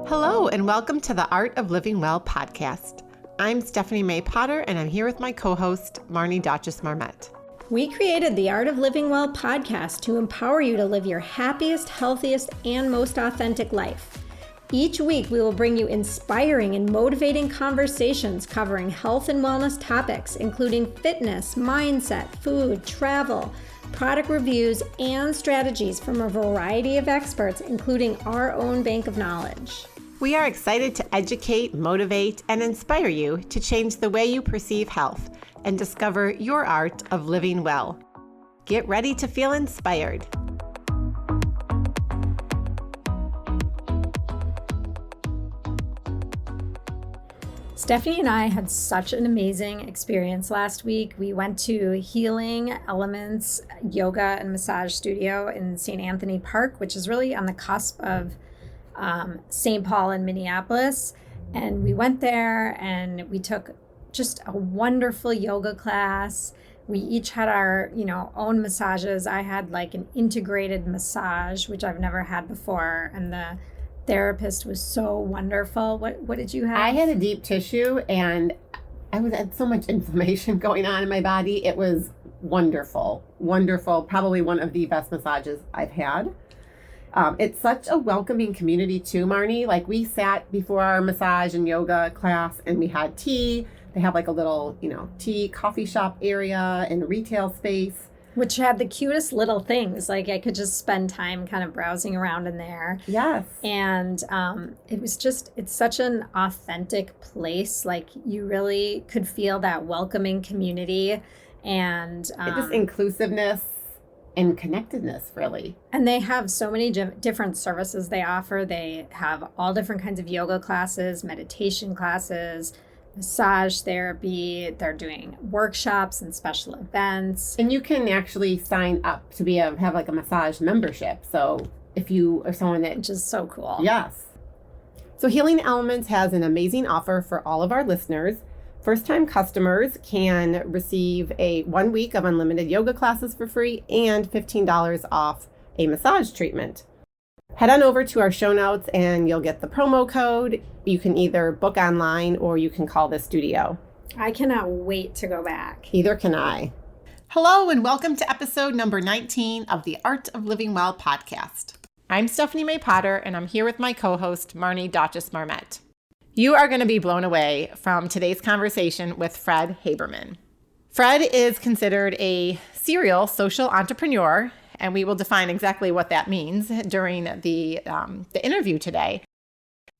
Hello, and welcome to the Art of Living Well podcast. I'm Stephanie May Potter, and I'm here with my co-host, Marnie Dotches-Marmette. We created the Art of Living Well podcast to empower you to live your happiest, healthiest, and most authentic life. Each week, we will bring you inspiring and motivating conversations covering health and wellness topics, including fitness, mindset, food, travel, product reviews, and strategies from a variety of experts, including our own bank of knowledge. We are excited to educate, motivate, and inspire you to change the way you perceive health and discover your art of living well. Get ready to feel inspired. Stephanie and I had such an amazing experience last week. We went to Healing Elements Yoga and Massage Studio in St. Anthony Park, which is really on the cusp of St. Paul and Minneapolis. And we went there and we took just a wonderful yoga class. We each had our, own massages. I had like an integrated massage, which I've never had before. And the therapist was so wonderful. What did you have? I had a deep tissue and I had so much inflammation going on in my body. It was wonderful, wonderful. Probably one of the best massages I've had. It's such a welcoming community too, Marnie. Like we sat before our massage and yoga class and we had tea. They have like a little, tea coffee shop area and retail space. Which had the cutest little things. Like I could just spend time kind of browsing around in there. Yes. And it's such an authentic place. Like you really could feel that welcoming community and just inclusiveness and connectedness, really. And they have so many different services they offer. They have all different kinds of yoga classes, meditation classes, massage therapy. They're doing workshops and special events. And you can actually sign up to have like a massage membership. So if you are someone that... Which is so cool. Yes. So Healing Elements has an amazing offer for all of our listeners. First-time customers can receive a 1 week of unlimited yoga classes for free and $15 off a massage treatment. Head on over to our show notes and you'll get the promo code. You can either book online or you can call the studio. I cannot wait to go back. Either can I. Hello, and welcome to episode number 19 of the Art of Living Well podcast. I'm Stephanie May Potter, and I'm here with my co-host, Marnie Dotches-Marmette. You are going to be blown away from today's conversation with Fred Haberman. Fred is considered a serial social entrepreneur, and we will define exactly what that means during the interview today.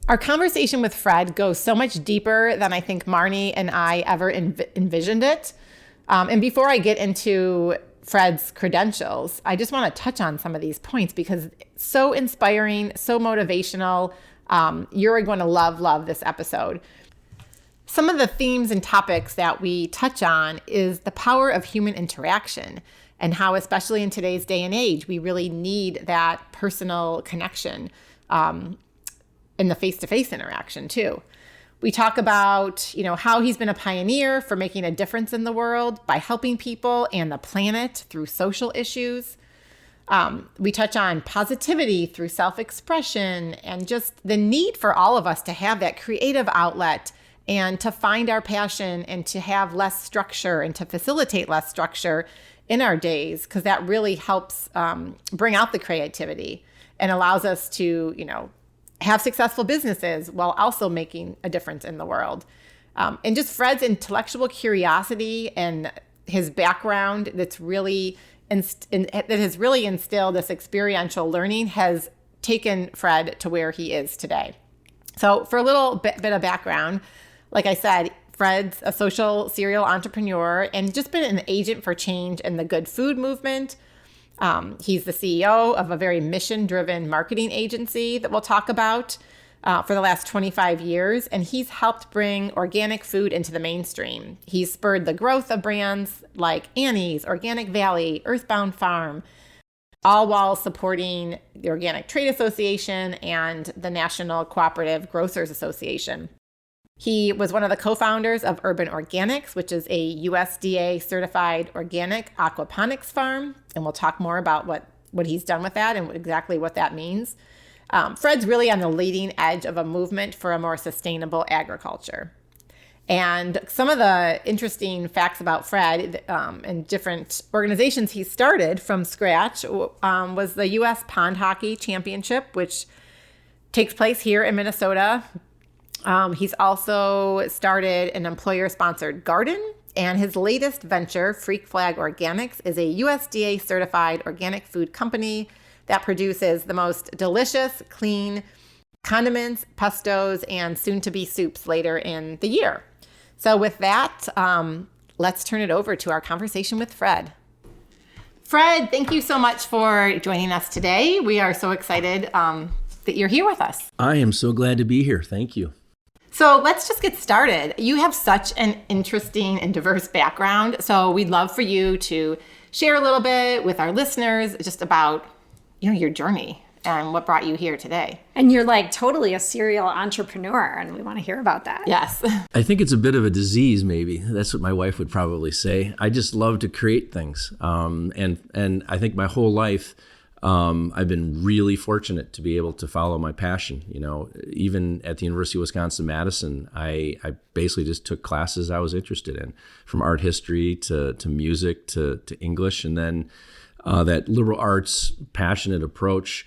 Our conversation with Fred goes so much deeper than I think Marnie and I ever envisioned it. And before I get into Fred's credentials, I just want to touch on some of these points because it's so inspiring, so motivational. You're going to love this episode. Some of the themes and topics that we touch on is the power of human interaction and how, especially in today's day and age, we really need that personal connection in the face-to-face interaction too. We talk about, how he's been a pioneer for making a difference in the world by helping people and the planet through social issues. We touch on positivity through self-expression and just the need for all of us to have that creative outlet and to find our passion and to have less structure and to facilitate less structure in our days, because that really helps bring out the creativity and allows us to, have successful businesses while also making a difference in the world. And just Fred's intellectual curiosity and his background that's really that has really instilled this experiential learning has taken Fred to where he is today. So for a little bit of background, like I said, Fred's a social serial entrepreneur and just been an agent for change in the good food movement. He's the CEO of a very mission-driven marketing agency that we'll talk about for the last 25 years, and he's helped bring organic food into the mainstream. He's spurred the growth of brands like Annie's, Organic Valley, Earthbound Farm, all while supporting the Organic Trade Association and the National Cooperative Grocers Association. He was one of the co-founders of Urban Organics, which is a USDA-certified-organic aquaponics farm. And we'll talk more about what he's done with that and exactly what that means. Fred's really on the leading edge of a movement for a more sustainable agriculture. And some of the interesting facts about Fred and different organizations he started from scratch was the U.S. Pond Hockey Championship, which takes place here in Minnesota. He's also started an employer-sponsored garden, and his latest venture, Freak Flag Organics, is a USDA-certified organic food company that produces the most delicious, clean condiments, pestos, and soon-to-be soups later in the year. So with that, let's turn it over to our conversation with Fred. Fred, thank you so much for joining us today. We are so excited that you're here with us. I am so glad to be here. Thank you. So let's just get started. You have such an interesting and diverse background. So we'd love for you to share a little bit with our listeners just about, your journey and what brought you here today. And you're like totally a serial entrepreneur, and we want to hear about that. Yes. I think it's a bit of a disease, maybe. That's what my wife would probably say. I just love to create things. And I think my whole life, I've been really fortunate to be able to follow my passion. Even at the University of Wisconsin-Madison, I basically just took classes I was interested in, from art history to music to English. And then that liberal arts passionate approach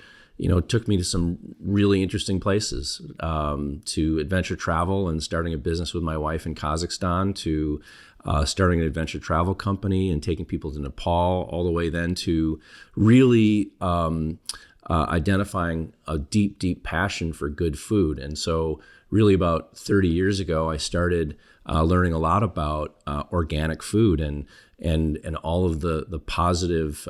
took me to some really interesting places, to adventure travel and starting a business with my wife in Kazakhstan, to starting an adventure travel company and taking people to Nepal, all the way then to really identifying a deep, deep passion for good food. And so really about 30 years ago, I started learning a lot about organic food and all of the positive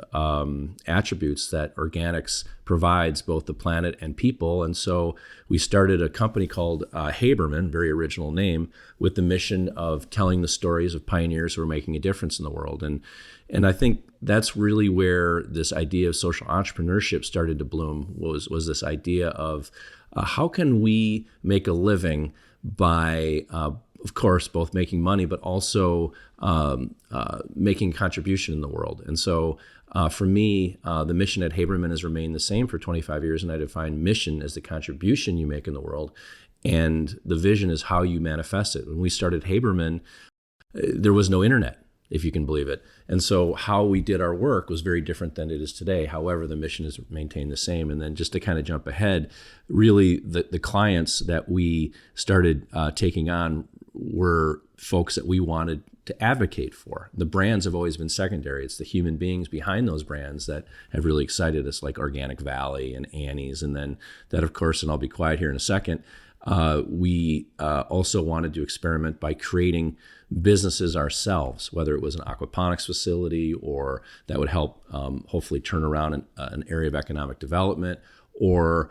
attributes that organics provides both the planet and people. And so we started a company called Haberman, very original name, with the mission of telling the stories of pioneers who are making a difference in the world. And I think that's really where this idea of social entrepreneurship started to bloom, was this idea of how can we make a living by of course, both making money, but also making a contribution in the world. And so for me, the mission at Haberman has remained the same for 25 years, and I define mission as the contribution you make in the world, and the vision is how you manifest it. When we started Haberman, there was no internet, if you can believe it. And so how we did our work was very different than it is today. However, the mission is maintained the same. And then just to kind of jump ahead, really the clients that we started taking on were folks that we wanted to advocate for. The brands have always been secondary. It's the human beings behind those brands that have really excited us, like Organic Valley and Annie's. And then that, of course, and I'll be quiet here in a second, we also wanted to experiment by creating businesses ourselves, whether it was an aquaponics facility or that would help hopefully turn around an area of economic development, or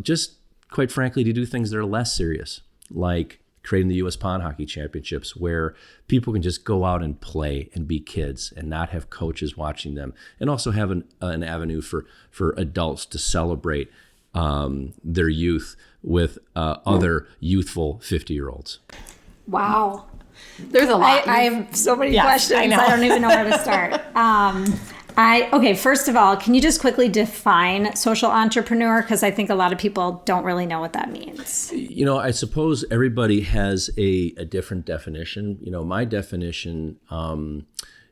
just, quite frankly, to do things that are less serious, like creating the U.S. Pond Hockey Championships, where people can just go out and play and be kids and not have coaches watching them, and also have an avenue for adults to celebrate their youth with other youthful 50-year-olds. Wow. There's a lot. I have so many questions. I know. I don't even know where to start. Okay, first of all, can you just quickly define social entrepreneur? Because I think a lot of people don't really know what that means. I suppose everybody has a different definition. My definition,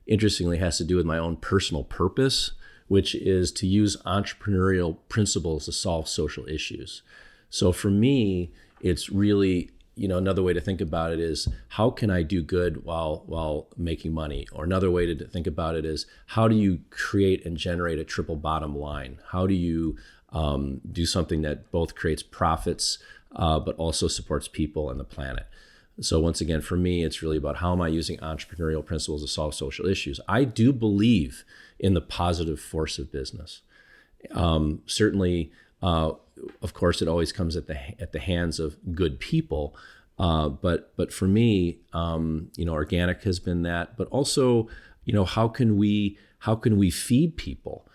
interestingly, has to do with my own personal purpose, which is to use entrepreneurial principles to solve social issues. So for me, it's really, another way to think about it is, how can I do good while making money? Or another way to think about it is, how do you create and generate a triple bottom line? How do you do something that both creates profits, but also supports people and the planet? So once again, for me, it's really about how am I using entrepreneurial principles to solve social issues? I do believe in the positive force of business. Certainly, of course, it always comes at the hands of good people. But for me, organic has been that. But also, how can we feed people,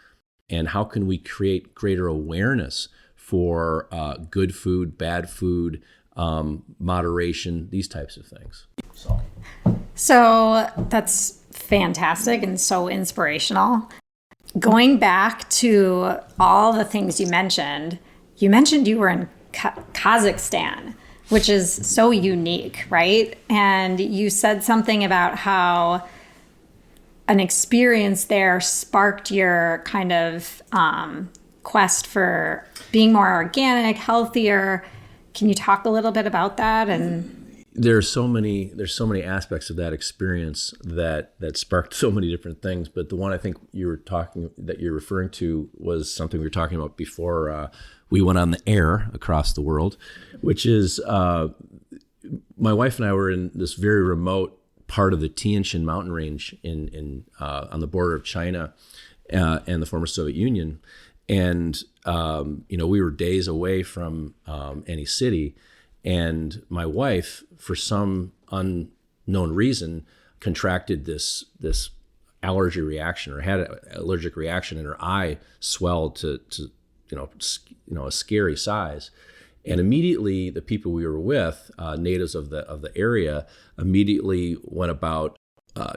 and how can we create greater awareness for good food, bad food, moderation, these types of things. So that's fantastic and so inspirational. Going back to all the things you mentioned, you mentioned you were in Kazakhstan, which is so unique, right? And you said something about how an experience there sparked your kind of quest for being more organic, healthier. Can you talk a little bit about that? And there's so many aspects of that experience that sparked so many different things. But the one I think you're referring to was something we were talking about before we went on the air across the world, which is my wife and I were in this very remote part of the Tian Shan mountain range in on the border of China and the former Soviet Union. And, we were days away from any city. And my wife, for some unknown reason, contracted this allergy reaction, or had an allergic reaction, and her eye swelled to a scary size. And immediately, the people we were with, natives of the area, immediately went about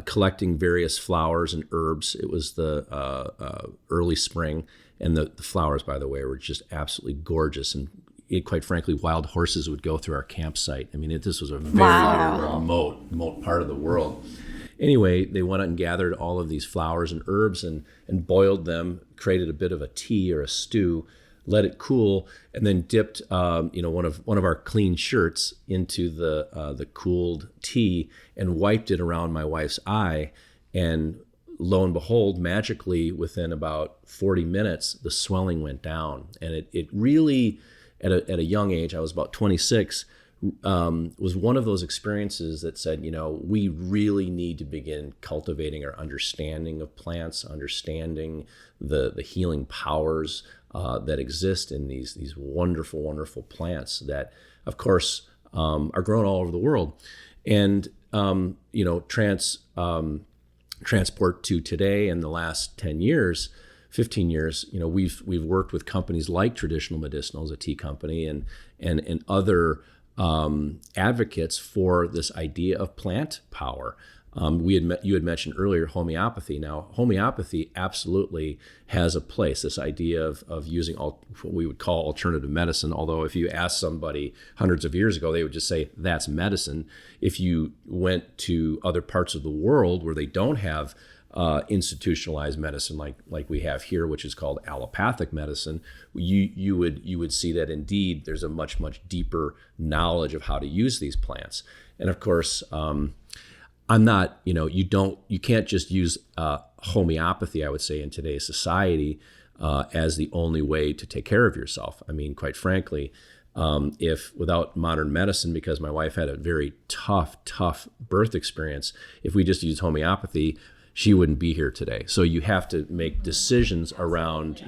collecting various flowers and herbs. It was the early spring, and the flowers, by the way, were just absolutely gorgeous. And quite frankly, wild horses would go through our campsite. I mean, this was a very remote part of the world. Anyway, they went out and gathered all of these flowers and herbs and boiled them, created a bit of a tea or a stew, let it cool, and then dipped one of our clean shirts into the cooled tea and wiped it around my wife's eye. And lo and behold, magically, within about 40 minutes, the swelling went down. And it really, at a young age, I was about 26, was one of those experiences that said, we really need to begin cultivating our understanding of plants, understanding the healing powers that exist in these wonderful, wonderful plants that, of course, are grown all over the world. And, transport to today and the last 10 years, 15 years, we've worked with companies like Traditional Medicinals, a tea company, and other advocates for this idea of plant power. You had mentioned earlier homeopathy. Now, homeopathy absolutely has a place, this idea of using what we would call alternative medicine, although if you ask somebody hundreds of years ago, they would just say that's medicine. If you went to other parts of the world where they don't have institutionalized medicine like we have here, which is called allopathic medicine, you would see that indeed there's a much deeper knowledge of how to use these plants. And of course, I'm not, you can't just use homeopathy, I would say, in today's society as the only way to take care of yourself. I mean, quite frankly, if without modern medicine, because my wife had a very tough birth experience, if we just used homeopathy, she wouldn't be here today. So you have to make decisions around,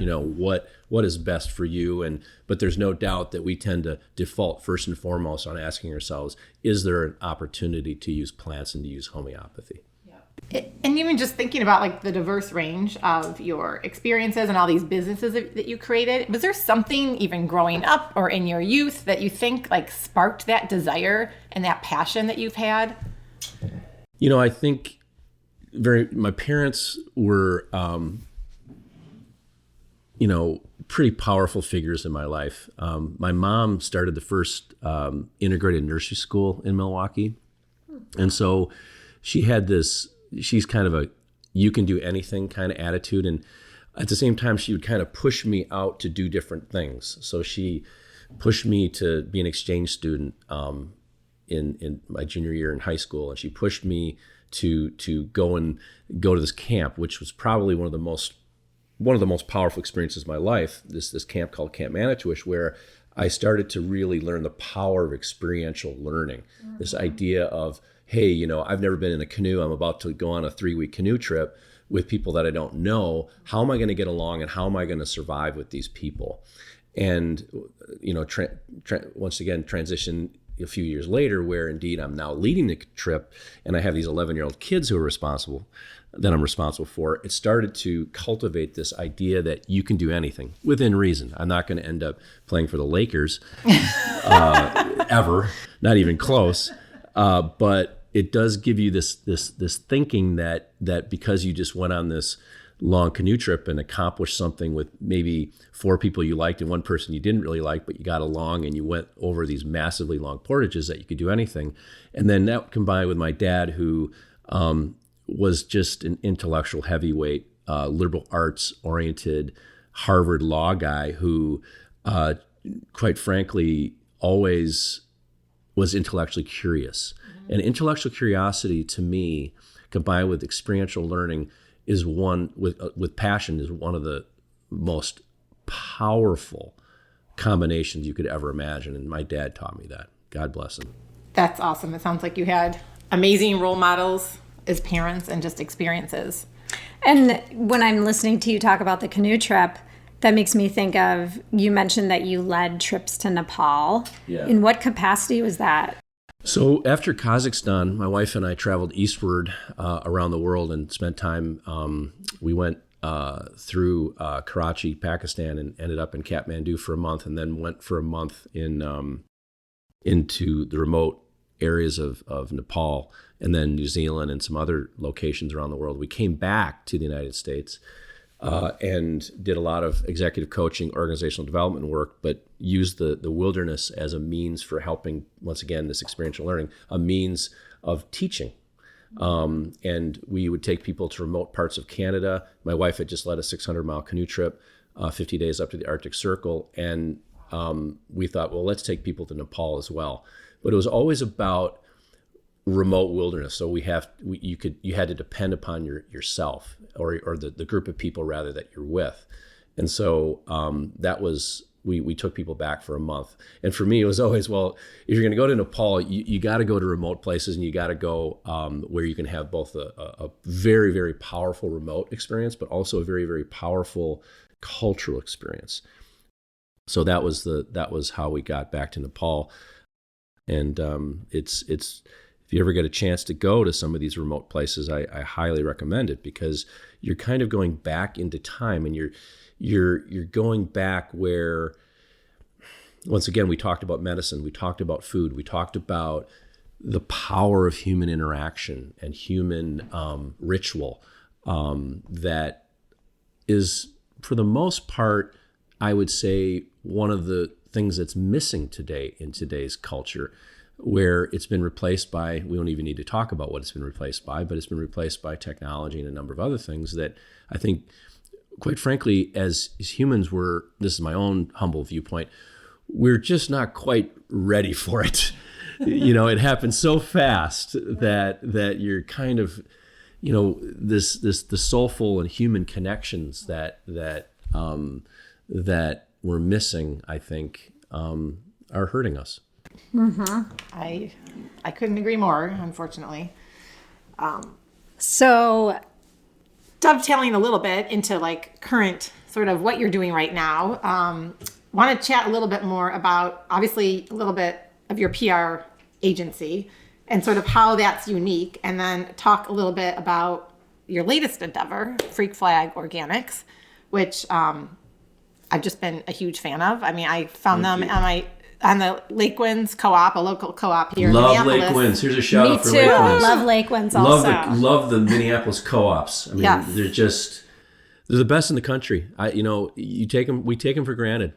what is best for you. But there's no doubt that we tend to default first and foremost on asking ourselves, is there an opportunity to use plants and to use homeopathy? Yeah. And even just thinking about the diverse range of your experiences and all these businesses that you created, was there something even growing up or in your youth that you think sparked that desire and that passion that you've had? I think my parents were, pretty powerful figures in my life. My mom started the first integrated nursery school in Milwaukee. And so she had she's kind of a you can do anything kind of attitude. And at the same time, she would kind of push me out to do different things. So she pushed me to be an exchange student in my junior year in high school. And she pushed me to go to this camp, which was probably one of the most powerful experiences of my life, this camp called Camp Manitowish, where I started to really learn the power of experiential learning. Mm-hmm. This idea of, hey, I've never been in a canoe. I'm about to go on a 3-week canoe trip with people that I don't know. How am I going to get along, and how am I going to survive with these people? And, once again, transition a few years later, where indeed I'm now leading the trip, and I have these 11-year-old kids who are I'm responsible for. It started to cultivate this idea that you can do anything within reason. I'm not going to end up playing for the Lakers ever, not even close. But it does give you this thinking that because you just went on this long canoe trip and accomplish something with maybe 4 people you liked and 1 person you didn't really like, but you got along and you went over these massively long portages that you could do anything. And then that combined with my dad, who was just an intellectual heavyweight, liberal arts oriented Harvard law guy who, quite frankly, always was intellectually curious. Mm-hmm. And intellectual curiosity, to me, combined with experiential learning, is one with passion, is one of the most powerful combinations you could ever imagine. And my dad taught me that. God bless him. That's awesome. It sounds like you had amazing role models as parents and just experiences. And when I'm listening to you talk about the canoe trip, that makes me think of, you mentioned that you led trips to Nepal. Yeah. In what capacity was that? So after Kazakhstan, my wife and I traveled eastward around the world and spent time. We went through Karachi, Pakistan, and ended up in Kathmandu for a month, and then went for a month into the remote areas of Nepal, and then New Zealand and some other locations around the world. We came back to the United States and did a lot of executive coaching, organizational development work, but used the wilderness as a means for helping, once again, this experiential learning, a means of teaching. And we would take people to remote parts of Canada. My wife had just led a 600-mile canoe trip, 50 days up to the Arctic Circle, and we thought, well, let's take people to Nepal as well. But it was always about remote wilderness. So you had to depend upon yourself or the group of people rather that you're with. And so that was, we took people back for a month. And for me, it was always, well, if you're going to go to Nepal, you got to go to remote places, and you got to go where you can have both a very, very powerful remote experience, but also a very, very powerful cultural experience. So that was how we got back to Nepal. And it's if you ever get a chance to go to some of these remote places, I highly recommend it, because you're kind of going back into time, and you're going back where, once again, we talked about medicine, we talked about food, we talked about the power of human interaction and human ritual that is, for the most part, I would say, one of the things that's missing today in today's culture, where it's been replaced by, we don't even need to talk about what it's been replaced by, but it's been replaced by technology and a number of other things that I think, quite frankly, as humans, this is my own humble viewpoint, we're just not quite ready for it. It happens so fast that you're kind of, the soulful and human connections that we're missing, I think, are hurting us. Mm-hmm. I couldn't agree more, unfortunately. So dovetailing a little bit into like current sort of what you're doing right now, want to chat a little bit more about, obviously, a little bit of your PR agency and sort of how that's unique, and then talk a little bit about your latest endeavor, Freak Flag Organics, which I've just been a huge fan of. I mean, I found them on the Lake Winds Co-op, a local co-op here in Minneapolis. Love Lake Winds. Here's a shout out for Lake Me Winds. too. Love Lake Winds also. Love the Minneapolis co-ops. I mean, Yes. they're the best in the country. We take them for granted.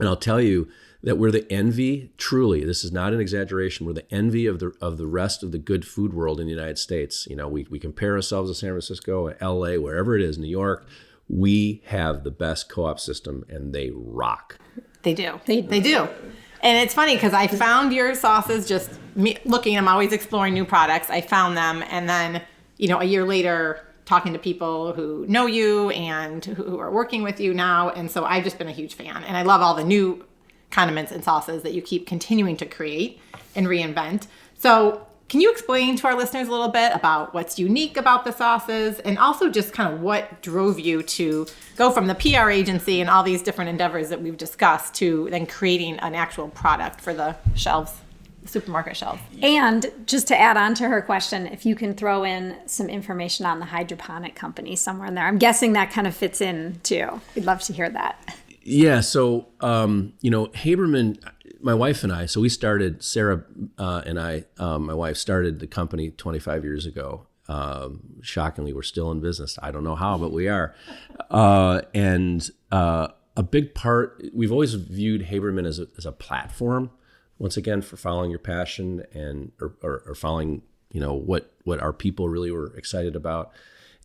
And I'll tell you that we're the envy, truly, this is not an exaggeration, we're the envy of the rest of the good food world in the United States. We compare ourselves to San Francisco, LA, wherever it is, New York. We have the best co-op system, and they rock. They do. They do. And it's funny because I found your sauces just looking. I'm always exploring new products. I found them, and then a year later, talking to people who know you and who are working with you now, and so I've just been a huge fan. And I love all the new condiments and sauces that you keep continuing to create and reinvent. So can you explain to our listeners a little bit about what's unique about the sauces, and also just kind of what drove you to go from the PR agency and all these different endeavors that we've discussed to then creating an actual product for the shelves, the supermarket shelves? And just to add on to her question, if you can throw in some information on the hydroponic company somewhere in there. I'm guessing that kind of fits in too. We'd love to hear that. Yeah. So, Haberman, my wife and I, so we started, Sarah and I, my wife started the company 25 years ago. Shockingly, we're still in business. I don't know how, but we are. A big part, we've always viewed Haberman as a platform, once again, for following your passion and or following, what our people really were excited about.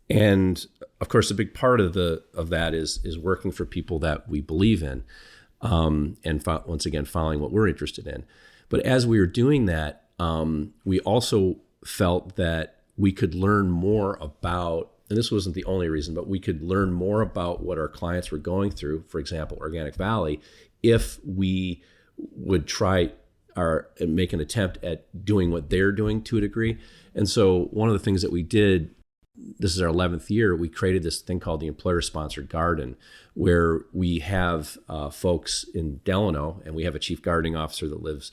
And of course, a big part of that is working for people that we believe in, and once again, following what we're interested in. But as we were doing that, we also felt that we could learn more about, and this wasn't the only reason, but we could learn more about what our clients were going through, for example, Organic Valley, if we would try and make an attempt at doing what they're doing to a degree. And so one of the things that we did, this is our 11th year, we created this thing called the Employer-Sponsored Garden, where we have folks in Delano, and we have a chief gardening officer that lives,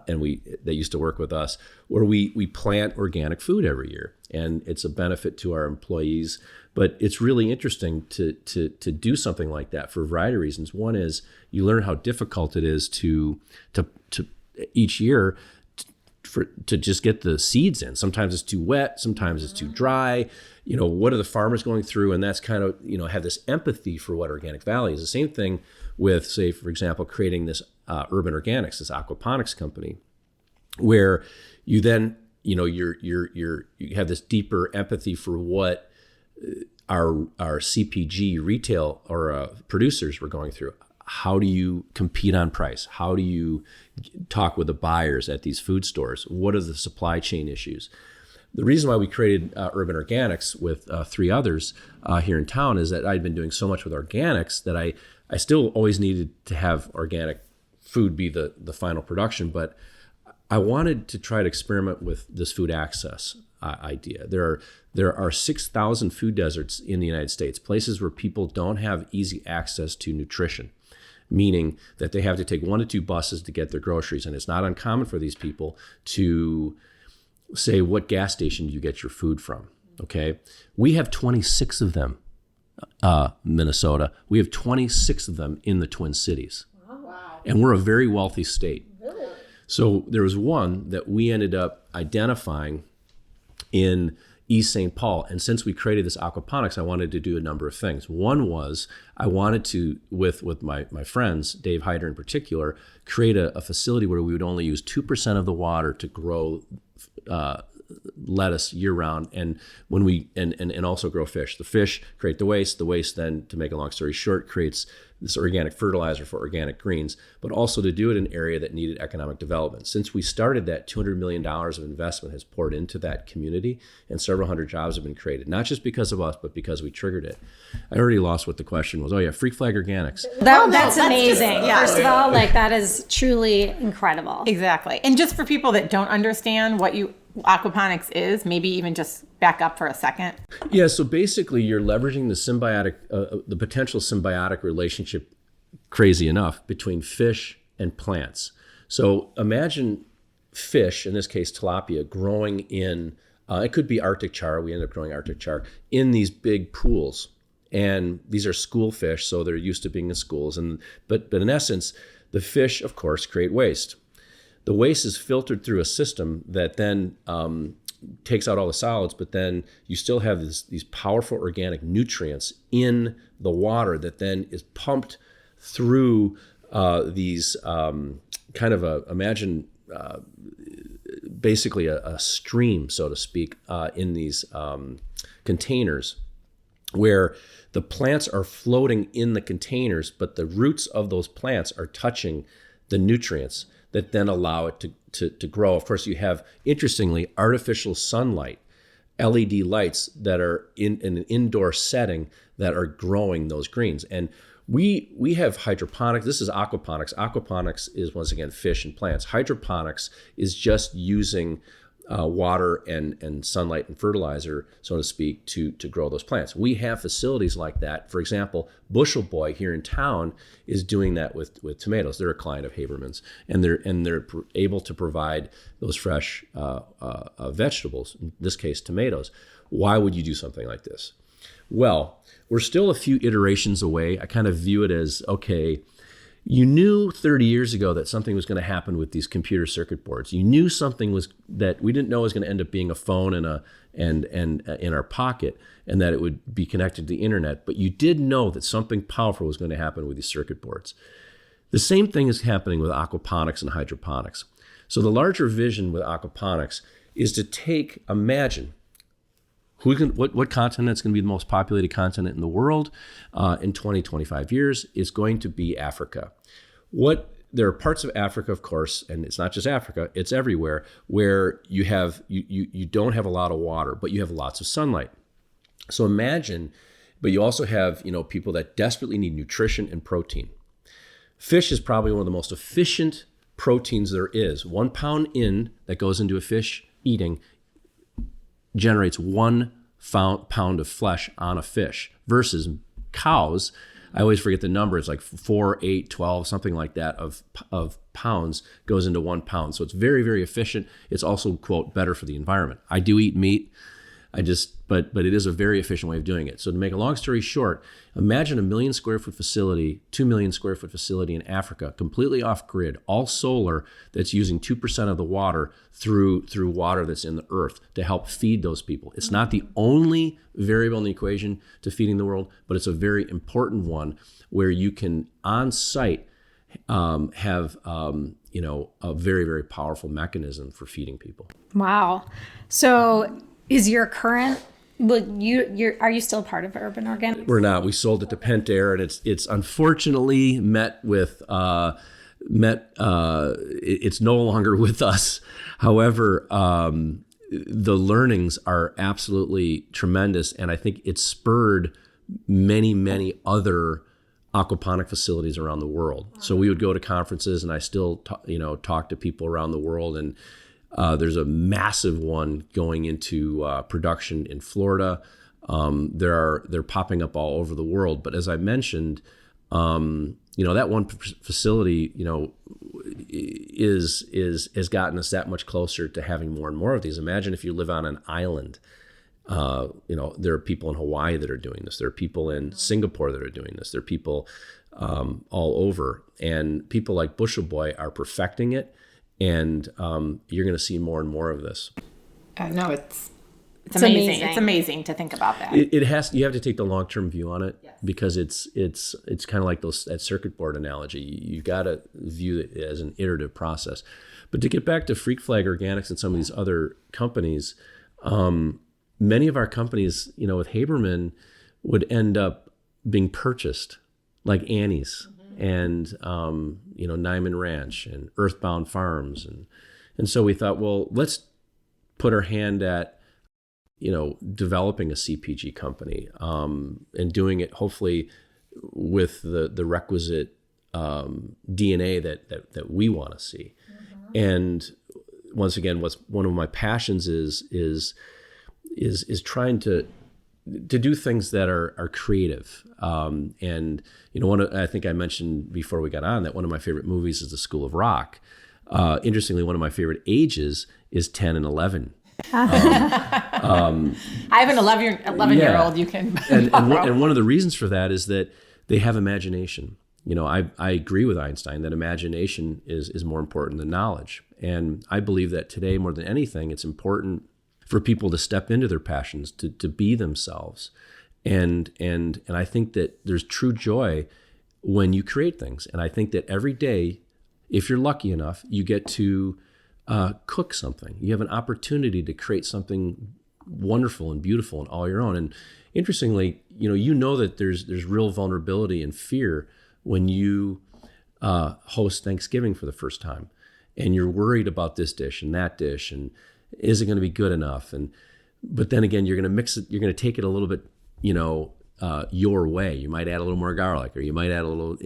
they used to work with us, where we plant organic food every year. And it's a benefit to our employees. But it's really interesting to do something like that for a variety of reasons. One is you learn how difficult it is to each year to just get the seeds in. Sometimes it's too wet, sometimes it's too dry. What are the farmers going through? And that's kind of, have this empathy for what Organic Valley is. The same thing with, say, for example, creating this Urban Organics, this aquaponics company, where you then, you have this deeper empathy for what our CPG retail or producers were going through. How do you compete on price? How do you talk with the buyers at these food stores? What are the supply chain issues? The reason why we created Urban Organics with 3 others here in town is that I'd been doing so much with organics that I still always needed to have organic food be the final production, but I wanted to try to experiment with this food access idea. There are 6,000 food deserts in the United States, places where people don't have easy access to nutrition, meaning that they have to take 1 to 2 buses to get their groceries. And it's not uncommon for these people to say, what gas station do you get your food from? Okay. We have 26 of them, Minnesota. We have 26 of them in the Twin Cities. Wow. And we're a very wealthy state. Really? So there was one that we ended up identifying in East St. Paul. And since we created this aquaponics, I wanted to do a number of things. One was I wanted to, with my friends, Dave Hyder in particular, create a facility where we would only use 2% of the water to grow lettuce year round, and when we and also grow fish. The fish create the waste then, to make a long story short, creates this organic fertilizer for organic greens, but also to do it in an area that needed economic development. Since we started that, $200 million of investment has poured into that community, and several hundred jobs have been created, not just because of us, but because we triggered it. I already lost what the question was. Oh yeah, Freak Flag Organics. That's amazing. First of all, that is truly incredible. Exactly. And just for people that don't understand what aquaponics is, maybe even just back up for a second. Yeah, so basically you're leveraging the potential symbiotic relationship, crazy enough, between fish and plants. So imagine fish, in this case tilapia, growing in, it could be Arctic char, we ended up growing Arctic char, in these big pools. And these are school fish, so they're used to being in schools. But in essence, the fish, of course, create waste. The waste is filtered through a system that then takes out all the solids, but then you still have these powerful organic nutrients in the water that then is pumped through these imagine basically a stream, so to speak, in these containers, where the plants are floating in the containers, but the roots of those plants are touching the nutrients that then allow it to grow. Of course, you have, interestingly, artificial sunlight, LED lights that are in an indoor setting that are growing those greens. And we have hydroponics. This is aquaponics. Aquaponics is, once again, fish and plants. Hydroponics is just using water and sunlight and fertilizer, so to speak, to grow those plants. We have facilities like that. For example, Bushel Boy here in town is doing that with tomatoes. They're a client of Haberman's, and they're able to provide those fresh vegetables, in this case tomatoes. Why would you do something like this? Well, we're still a few iterations away. I kind of view it as, okay, You knew 30 years ago that something was going to happen with these computer circuit boards. You knew something was that we didn't know was going to end up being a phone and in our pocket, and that it would be connected to the internet. But you did know that something powerful was going to happen with these circuit boards. The same thing is happening with aquaponics and hydroponics. So the larger vision with aquaponics is to imagine what continent's going to be the most populated continent in the world in 20, 25 years is going to be Africa. There are parts of Africa, of course, and it's not just Africa, it's everywhere, where you don't have a lot of water, but you have lots of sunlight. So imagine, but you also have, people that desperately need nutrition and protein. Fish is probably one of the most efficient proteins there is. 1 pound that goes into a fish eating generates 1 pound of flesh on a fish versus cows. I always forget the number. It's like 4, 8, 12, something like that of pounds goes into 1 pound. So it's very, very efficient. It's also, quote, better for the environment. I do eat meat. But it is a very efficient way of doing it. So to make a long story short, imagine a 1 million square foot facility, 2 million square foot facility in Africa, completely off grid, all solar, that's using 2% of the water through water that's in the earth to help feed those people. It's not the only variable in the equation to feeding the world, but it's a very important one where you can on site have a very, very powerful mechanism for feeding people. Wow. So is your current, are you still part of Urban Organic? We're not. We sold it to Pentair, and it's unfortunately it's no longer with us. However, the learnings are absolutely tremendous, and I think it spurred many, many other aquaponic facilities around the world. So we would go to conferences, and I still talk to people around the world, and there's a massive one going into production in Florida. They're popping up all over the world. But as I mentioned, that one facility, has gotten us that much closer to having more and more of these. Imagine if you live on an island. There are people in Hawaii that are doing this. There are people in Singapore that are doing this. There are people all over, and people like Bushel Boy are perfecting it. And you're going to see more and more of this. No, it's amazing. It's amazing to think about that. You have to take the long-term view on it, yes, because it's kind of like that circuit board analogy. You got to view it as an iterative process. But to get back to Freak Flag Organics and some of these other companies, many of our companies, with Haberman, would end up being purchased, like Annie's. And Nyman Ranch and Earthbound Farms, and so we thought, well, let's put our hand at developing a CPG company, and doing it hopefully with the requisite DNA that we want to see. Mm-hmm. And once again, what's one of my passions is trying to do things that are creative. And I think I mentioned before we got on that one of my favorite movies is The School of Rock. Interestingly, one of my favorite ages is 10 and 11. I have an 11-year-old you can and one of the reasons for that is that they have imagination. I agree with Einstein that imagination is more important than knowledge. And I believe that today, more than anything, it's important for people to step into their passions, to be themselves. And I think that there's true joy when you create things. And I think that every day, if you're lucky enough, you get to cook something. You have an opportunity to create something wonderful and beautiful and all your own. And interestingly, that there's real vulnerability and fear when you host Thanksgiving for the first time, and you're worried about this dish and that dish, and is it going to be good enough? But then again, you're going to mix it. You're going to take it a little bit, your way. You might add a little more garlic, or you might add a little,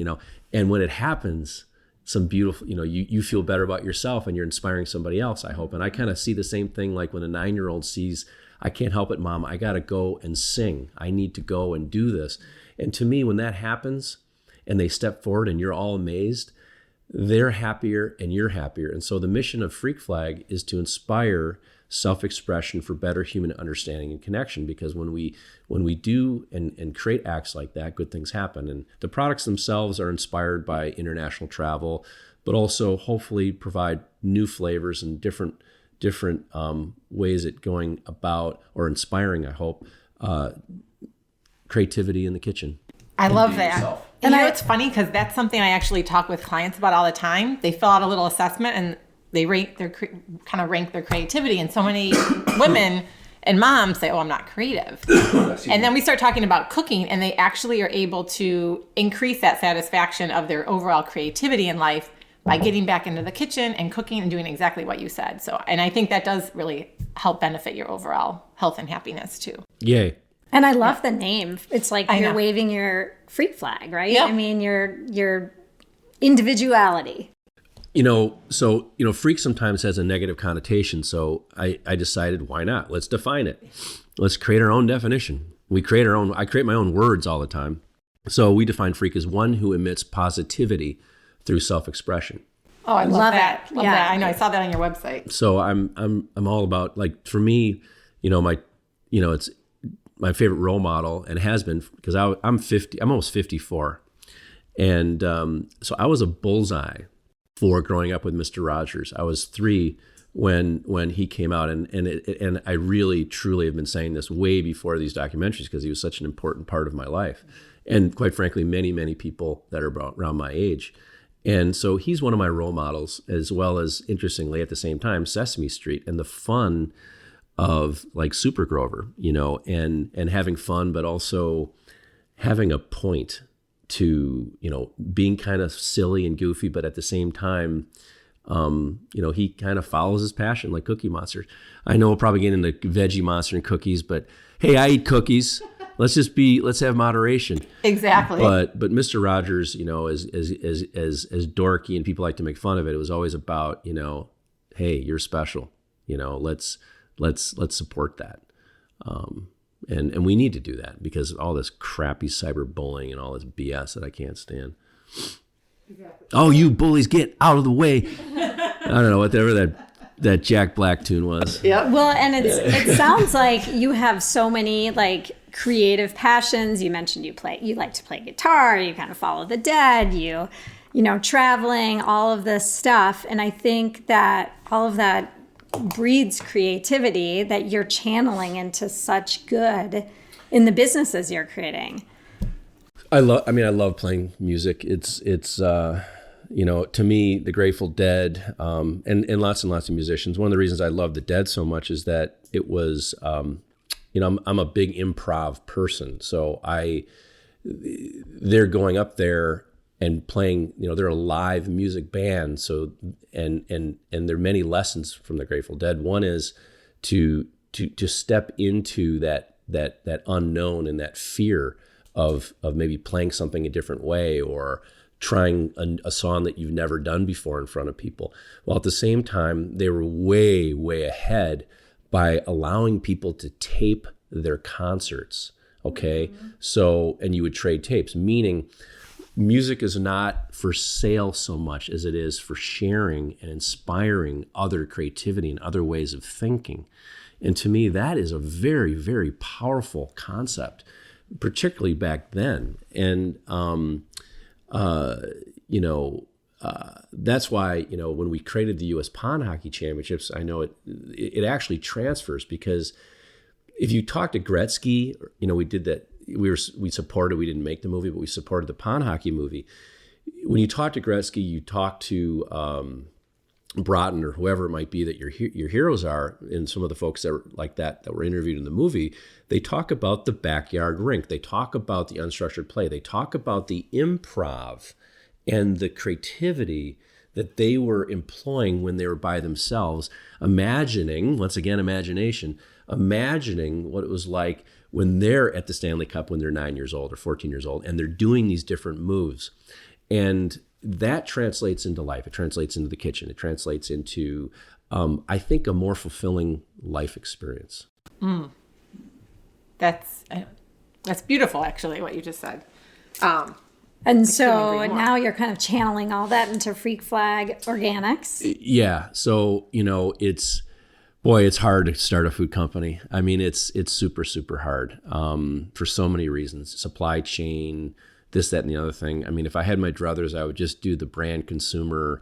And when it happens, some beautiful, you feel better about yourself, and you're inspiring somebody else, I hope. And I kind of see the same thing, like when a 9-year-old sees, I can't help it, Mom. I got to go and sing. I need to go and do this. And to me, when that happens, and they step forward, and you're all amazed, they're happier and you're happier. And so the mission of Freak Flag is to inspire self-expression for better human understanding and connection. Because when we do and create acts like that, good things happen. And the products themselves are inspired by international travel, but also hopefully provide new flavors and different ways at going about, or inspiring, I hope, creativity in the kitchen. I love that. And it's funny because that's something I actually talk with clients about all the time. They fill out a little assessment and they rank their creativity. And so many women and moms say, "Oh, I'm not creative." And then we start talking about cooking, and they actually are able to increase that satisfaction of their overall creativity in life by getting back into the kitchen and cooking and doing exactly what you said. So, and I think that does really help benefit your overall health and happiness too. Yay. And I love the name. It's like you're waving your freak flag, right? Yep. I mean, your individuality. Freak sometimes has a negative connotation. So I decided, why not? Let's define it. Let's create our own definition. I create my own words all the time. So we define freak as one who emits positivity through self-expression. Oh, I love that. Love that. I know. I saw that on your website. So I'm all about, like, for me, it's my favorite role model, and has been, because I'm almost 54. And so I was a bullseye for growing up with Mr. Rogers. I was 3 when he came out, and I really truly have been saying this way before these documentaries, because he was such an important part of my life, and quite frankly, many people that are around my age. And so he's one of my role models, as well as, interestingly, at the same time, Sesame Street and the fun of, like, Super Grover, and having fun, but also having a point to, being kind of silly and goofy, but at the same time, he kind of follows his passion, like Cookie Monster. I know we'll probably get into Veggie Monster and cookies, but hey, I eat cookies. Let's have moderation. Exactly. But Mr. Rogers, as dorky, and people like to make fun of it, it was always about, hey, you're special. Let's support that. And we need to do that, because of all this crappy cyberbullying and all this BS that I can't stand. Exactly. Oh, you bullies, get out of the way. I don't know, whatever that Jack Black tune was. Yeah. Well, and it sounds like you have so many, like, creative passions. You mentioned you like to play guitar, you kind of follow the dead, traveling, all of this stuff. And I think that all of that breeds creativity that you're channeling into such good in the businesses you're creating. I love playing music. It's to me, the Grateful Dead, and lots of musicians. One of the reasons I love the Dead so much is that it was, I'm a big improv person. So they're going up there and playing, they're a live music band. So, and there are many lessons from the Grateful Dead. One is to step into that unknown and that fear of maybe playing something a different way, or trying a song that you've never done before in front of people. While at the same time, they were way, way ahead by allowing people to tape their concerts. Okay. Mm-hmm. So, and you would trade tapes, meaning music is not for sale so much as it is for sharing and inspiring other creativity and other ways of thinking. And to me, that is a very, very powerful concept, particularly back then. And, that's why, when we created the U.S. Pond Hockey Championships, I know it actually transfers, because if you talk to Gretzky, we did that. We supported, we didn't make the movie, but we supported the pond hockey movie. When you talk to Gretzky, you talk to Broughton, or whoever it might be that your heroes are, and some of the folks that were like that were interviewed in the movie, they talk about the backyard rink. They talk about the unstructured play. They talk about the improv and the creativity that they were employing when they were by themselves, imagining, once again, imagining what it was like when they're at the Stanley Cup, when they're 9 years old or 14 years old, and they're doing these different moves. And that translates into life. It translates into the kitchen. It translates into, I think, a more fulfilling life experience. That's beautiful, actually, what you just said. And so now you're kind of channeling all that into Freak Flag Organics. Yeah. So, it's Boy, it's hard to start a food company. I mean, it's super, super hard for so many reasons. Supply chain, this, that, and the other thing. I mean, if I had my druthers, I would just do the brand consumer,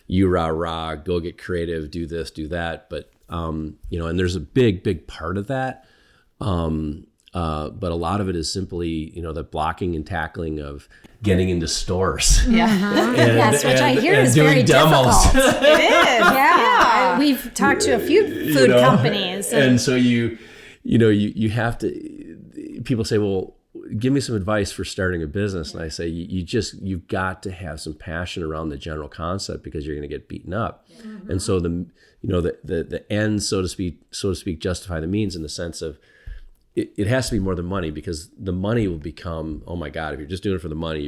you rah rah, go get creative, do this, do that. But and there's a big part of that. But a lot of it is simply, the blocking and tackling of getting into stores. Yeah. Yes, which I hear is very demos. difficult. It is. Yeah. We've talked to a few food companies. And so you have to, people say, well, give me some advice for starting a business. And I say, you've got to have some passion around the general concept because you're going to get beaten up. Mm-hmm. And so the ends, so to speak, justify the means in the sense of, it has to be more than money, because the money will become, oh my God, if you're just doing it for the money,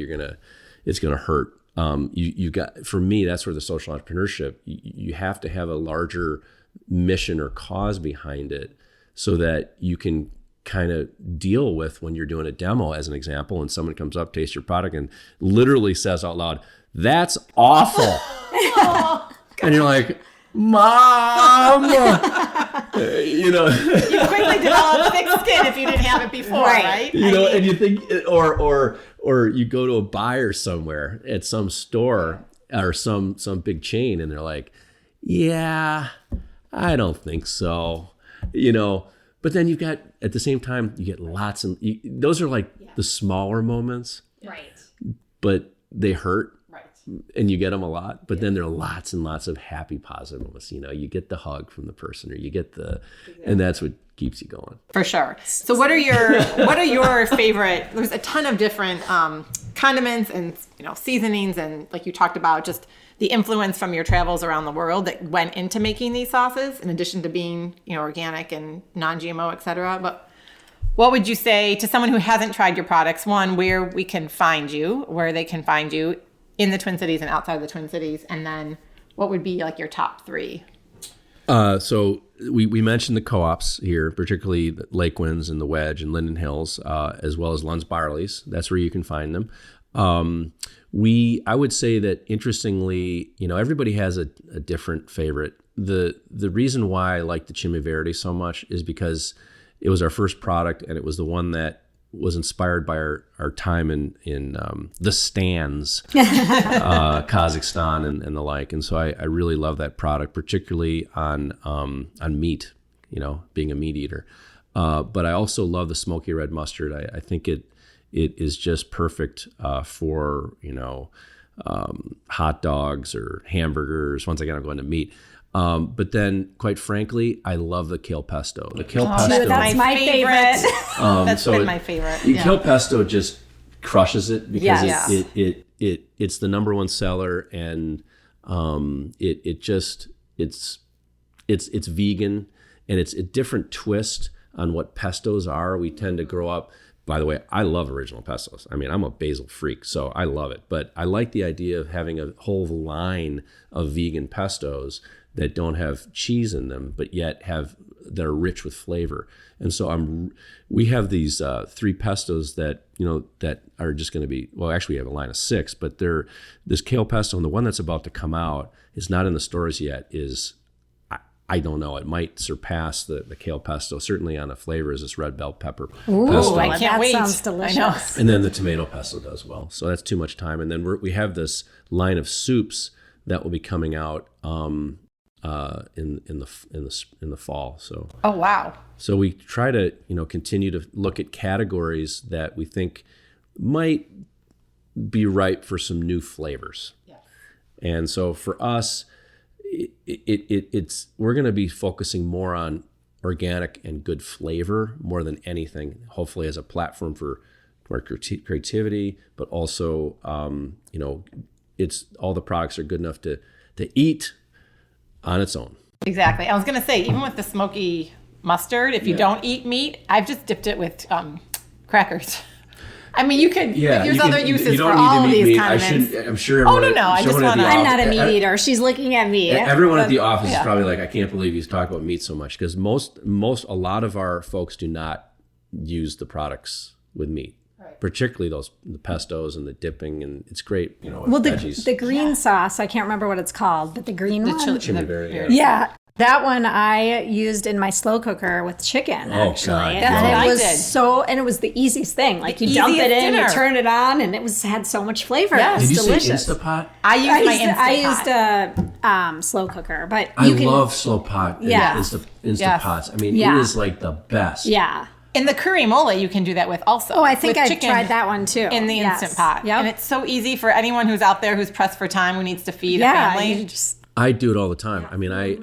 it's gonna hurt. For me, that's where the social entrepreneurship, you have to have a larger mission or cause behind it so that you can kind of deal with when you're doing a demo, as an example, and someone comes up, tastes your product, and literally says out loud, "That's awful." And you're like, Mom! You quickly develop thick skin if you didn't have it before, right? And you think, or you go to a buyer somewhere at some store or some big chain, and they're like, "Yeah, I don't think so," But then you've got, at the same time, you get lots of, those are like the smaller moments, right? But they hurt. And you get them a lot, but then there are lots and lots of happy, positive moments. You get the hug from the person, or you get and that's what keeps you going. For sure. So what are your favorite? There's a ton of different condiments and seasonings, and like you talked about, just the influence from your travels around the world that went into making these sauces, in addition to being organic and non-GMO, et cetera. But what would you say to someone who hasn't tried your products? One, where we can find you, where they can find you in the Twin Cities and outside of the Twin Cities, and then what would be like your top three? So we mentioned the co-ops here, particularly the Lake Winds and the Wedge and Linden Hills, as well as Lund's Barley's. That's where you can find them. I would say that, interestingly, everybody has a different favorite. The reason why I like the Chimay Verde so much is because it was our first product, and it was the one that was inspired by our time in the stands, Kazakhstan and the like. And so I really love that product, particularly on meat, being a meat eater. But I also love the smoky red mustard. I think it is just perfect for, hot dogs or hamburgers. Once again, I'm going to meat. But then, quite frankly, I love the kale pesto. The kale pesto. That's my favorite. That's been my favorite. Kale pesto just crushes it because it's the number one seller, and it's vegan, and it's a different twist on what pestos are. We tend to grow up. By the way, I love original pestos. I mean, I'm a basil freak, so I love it. But I like the idea of having a whole line of vegan pestos that don't have cheese in them, but yet that are rich with flavor. And so we have these 3 pestos that are just going to be, well, actually we have a line of 6, but this kale pesto, and the one that's about to come out is not in the stores yet, is, I don't know, it might surpass the kale pesto. Certainly on the flavor is this red bell pepper pesto. I can't wait. That sounds delicious. And then the tomato pesto does well. So that's too much time. And then we have this line of soups that will be coming out in the fall. So oh wow. So we try to continue to look at categories that we think might be ripe for some new flavors. Yes. And so for us, it's we're going to be focusing more on organic and good flavor more than anything, hopefully as a platform for our creativity, but also it's all the products are good enough to eat on its own. Exactly. I was going to say, even with the smoky mustard, if you don't eat meat, I've just dipped it with crackers. I mean, you could. There's other uses for all of these condiments. I'm sure. Everyone, I just want to. I'm not a meat eater. She's looking at me. Everyone at the office is probably like, I can't believe he's talking about meat so much, because a lot of our folks do not use the products with meat. Particularly the pestos and the dipping, and it's great, well, the green sauce, I can't remember what it's called, but the green one. Chimay Verde. Yeah, That one I used in my slow cooker with chicken, actually. God, And That's what I it was did. and it was the easiest thing. Like, you The dump it easiest in, dinner. you turn it on, and had so much flavor. Yes. It was Did you delicious. say Instapot? I used my Instant I Pot. used a slow cooker, but I you can. love slow pot. Yeah. Instapots. I mean, Yeah. it is like the best. Yeah. In the curry mole, you can do that with also. Oh, I think with I chicken tried that one too. in the Yes. Instant Pot. Yep. And it's so easy for anyone who's out there who's pressed for time, who needs to feed a Yeah. family. You just. I do it all the time. I mean, I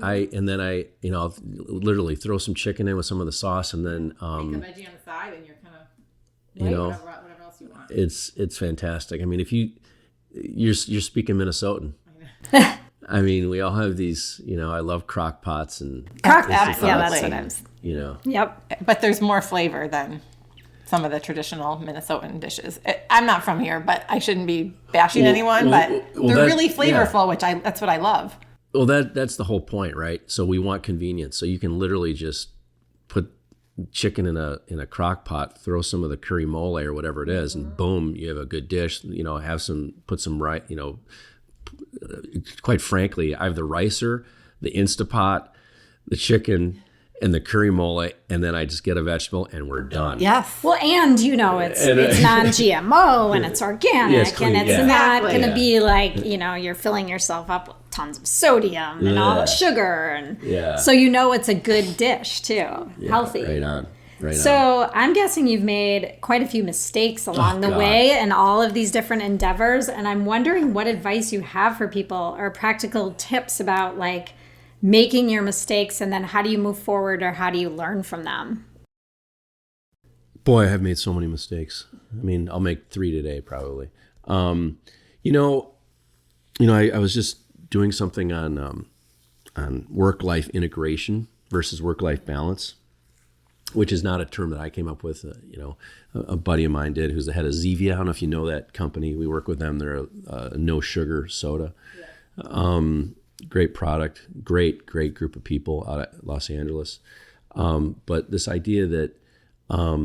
I'll literally throw some chicken in with some of the sauce, and then veggie on the side, and you're kind of whatever else you want. it's fantastic. I mean, if you're speaking Minnesotan. I mean, we all have these. I love crock pots and Yeah, That's that's what I was. Yep. But there's more flavor than some of the traditional Minnesotan dishes. I'm not from here, but I shouldn't be bashing anyone. But they're really flavorful, that's what I love. Well, that's the whole point, right? So we want convenience. So you can literally just put chicken in a crock pot, throw some of the curry mole or whatever it is, and boom, you have a good dish. Put some rice. Quite frankly, I have the ricer, the Instapot, the chicken, and the curry mole, and then I just get a vegetable, and we're done. Yes. Well, and it's non-GMO and it's organic, Yeah, it's clean, and it's yeah. not Exactly. going to be like, you're filling yourself up with tons of sodium and all the sugar, and so it's a good dish too, healthy. Right on. So I'm guessing you've made quite a few mistakes along the God. way in all of these different endeavors, and I'm wondering what advice you have for people or practical tips about like making your mistakes, and then how do you move forward or how do you learn from them? Boy, I have made so many mistakes. I mean, I'll make 3 today probably. I was just doing something on work-life integration versus work-life balance, which is not a term that I came up with. A buddy of mine did, who's the head of Zevia. I don't know if you know that company. We work with them. They're a no sugar soda. Great product, great group of people out of Los Angeles. But this idea that, let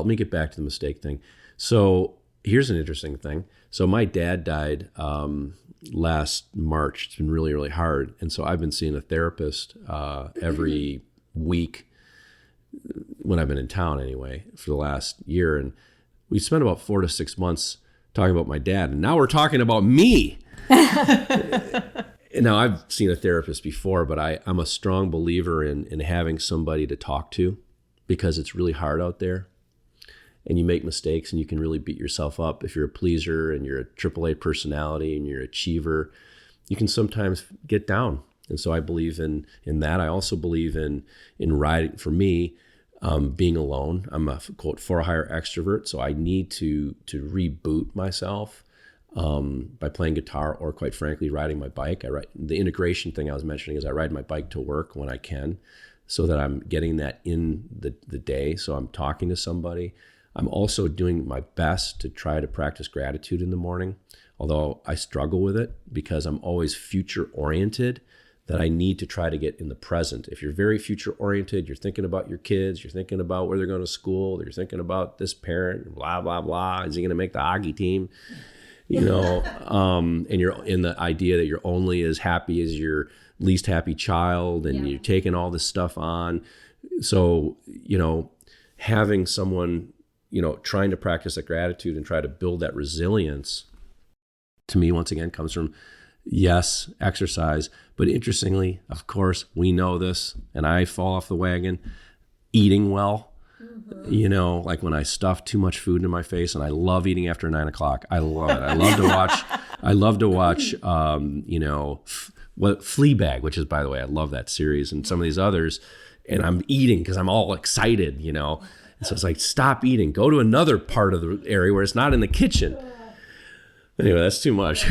me get back to the mistake thing. So here's an interesting thing. So my dad died last March. It's been really, really hard. And so I've been seeing a therapist every week when I've been in town anyway, for the last year. And we spent about 4 to 6 months talking about my dad, and now we're talking about me. Now, I've seen a therapist before, but I'm a strong believer in having somebody to talk to, because it's really hard out there, and you make mistakes, and you can really beat yourself up. If you're a pleaser and you're a AAA personality and you're an achiever, you can sometimes get down. And so I believe in that. I also believe in riding. For me, being alone, I'm a quote for hire extrovert, so I need to reboot myself by playing guitar, or quite frankly riding my bike. The integration thing I was mentioning is I ride my bike to work when I can, so that I'm getting that in the day. So I'm talking to somebody. I'm also doing my best to try to practice gratitude in the morning, although I struggle with it because I'm always future oriented, that I need to try to get in the present. If you're very future oriented, you're thinking about your kids, you're thinking about where they're going to school, you're thinking about this parent, blah, blah, blah. Is he going to make the hockey team? And you're in the idea that you're only as happy as your least happy child, and you're taking all this stuff on. So, having someone, trying to practice that gratitude and try to build that resilience, to me, once again, comes from, yes, exercise. But interestingly, of course, we know this, and I fall off the wagon, eating well. Like when I stuff too much food in my face, and I love eating after 9 o'clock. I love it. I love to watch, Fleabag, which is, by the way, I love that series, and some of these others, and I'm eating because I'm all excited, And so it's like, stop eating, go to another part of the area where it's not in the kitchen. Anyway, that's too much.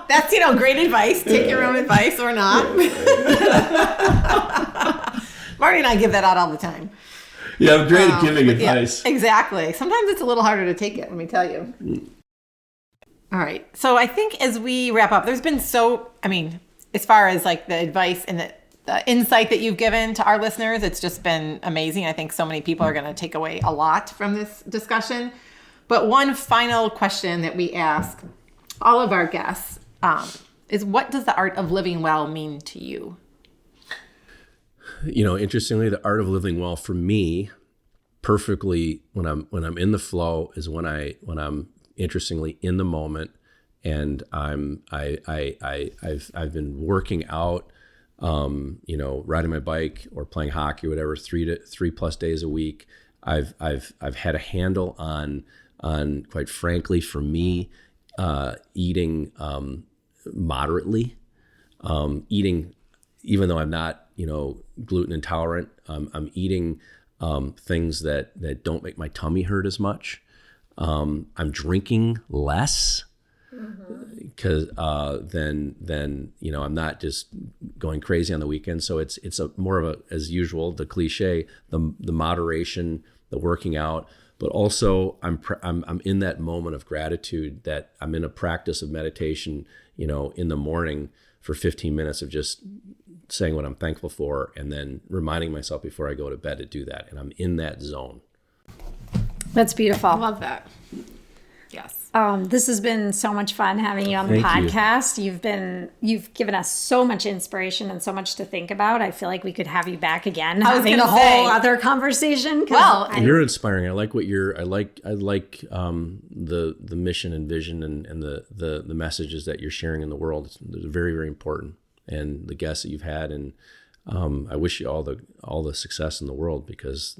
That's, great advice. Take your own advice or not. Marty and I give that out all the time. Yeah, I'm great at giving advice. Yeah, exactly. Sometimes it's a little harder to take it, let me tell you. All right. So I think as we wrap up, there's been as far as like the advice and the insight that you've given to our listeners, it's just been amazing. I think so many people are going to take away a lot from this discussion. But one final question that we ask all of our guests is what does the art of living well mean to you? Interestingly, the art of living well for me, perfectly when I'm in the flow is when I'm interestingly in the moment, and I've been working out, riding my bike or playing hockey or whatever, 3+ days a week. I've had a handle on quite frankly for me, eating moderately, eating even though I'm not gluten intolerant. I'm eating things that don't make my tummy hurt as much. I'm drinking less because then I'm not just going crazy on the weekend. So it's a more of a, as usual, the cliche, the moderation, the working out, but also I'm in that moment of gratitude that I'm in a practice of meditation, in the morning for 15 minutes of just saying what I'm thankful for, and then reminding myself before I go to bed to do that. And I'm in that zone. That's beautiful. I love that. Yes. This has been so much fun having you on the podcast. You've given us so much inspiration and so much to think about. I feel like we could have you back again, having a whole other conversation. Well, you're inspiring. I like what I like the mission and vision and the messages that you're sharing in the world. They're very, very important. And the guests that you've had, and I wish you all the success in the world, because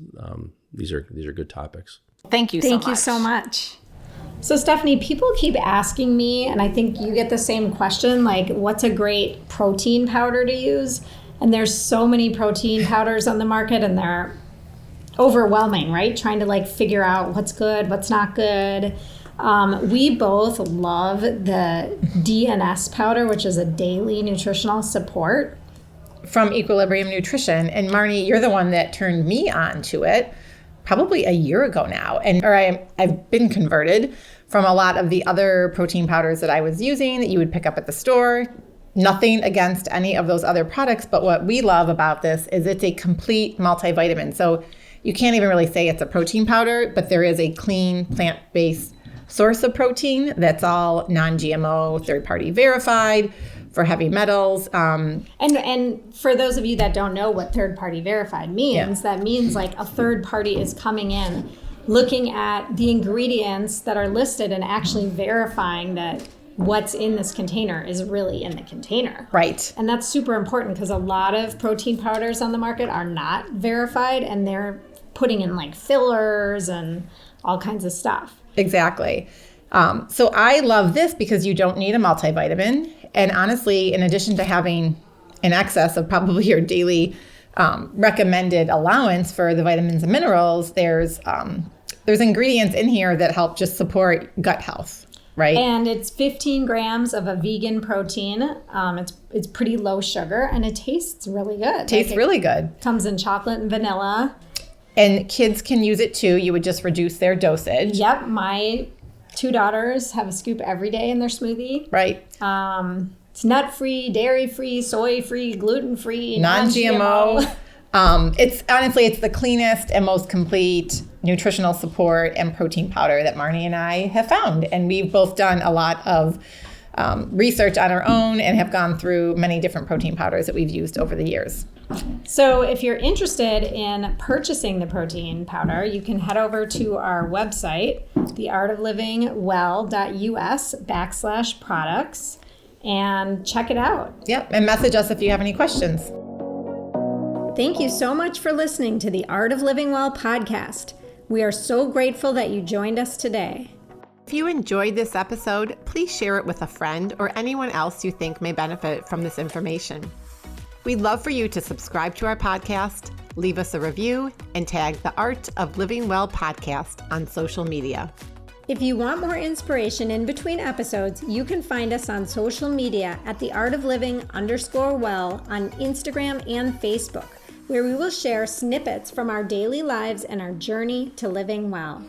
these are good topics. Thank you so much. So Stephanie, people keep asking me, and I think you get the same question, like, what's a great protein powder to use? And there's so many protein powders on the market, and they're overwhelming, right? Trying to figure out what's good, what's not good. We both love the DNS powder, which is a daily nutritional support. From Equilibrium Nutrition. And Marnie, you're the one that turned me on to it probably a year ago now. I've been converted from a lot of the other protein powders that I was using that you would pick up at the store. Nothing against any of those other products, but what we love about this is it's a complete multivitamin. So you can't even really say it's a protein powder, but there is a clean plant-based source of protein that's all non-GMO, third-party verified for heavy metals. And for those of you that don't know what third-party verified means, that means a third party is coming in, looking at the ingredients that are listed and actually verifying that what's in this container is really in the container. Right. And that's super important because a lot of protein powders on the market are not verified, and they're putting in fillers and all kinds of stuff. Exactly. So I love this because you don't need a multivitamin. And honestly, in addition to having an excess of probably your daily recommended allowance for the vitamins and minerals, there's ingredients in here that help just support gut health, right? And it's 15 grams of a vegan protein. It's pretty low sugar, and it tastes really good. Tastes really good. Comes in chocolate and vanilla. And kids can use it too. You would just reduce their dosage. Yep. My 2 daughters have a scoop every day in their smoothie. Right. It's nut-free, dairy-free, soy-free, gluten-free, non-GMO. It's the cleanest and most complete nutritional support and protein powder that Marnie and I have found. And we've both done a lot of research on our own and have gone through many different protein powders that we've used over the years. So if you're interested in purchasing the protein powder, you can head over to our website, theartoflivingwell.us/products, and check it out. Yep, and message us if you have any questions. Thank you so much for listening to the Art of Living Well podcast. We are so grateful that you joined us today. If you enjoyed this episode, please share it with a friend or anyone else you think may benefit from this information. We'd love for you to subscribe to our podcast, leave us a review, and tag the Art of Living Well podcast on social media. If you want more inspiration in between episodes, you can find us on social media at theartofliving_well on Instagram and Facebook, where we will share snippets from our daily lives and our journey to living well.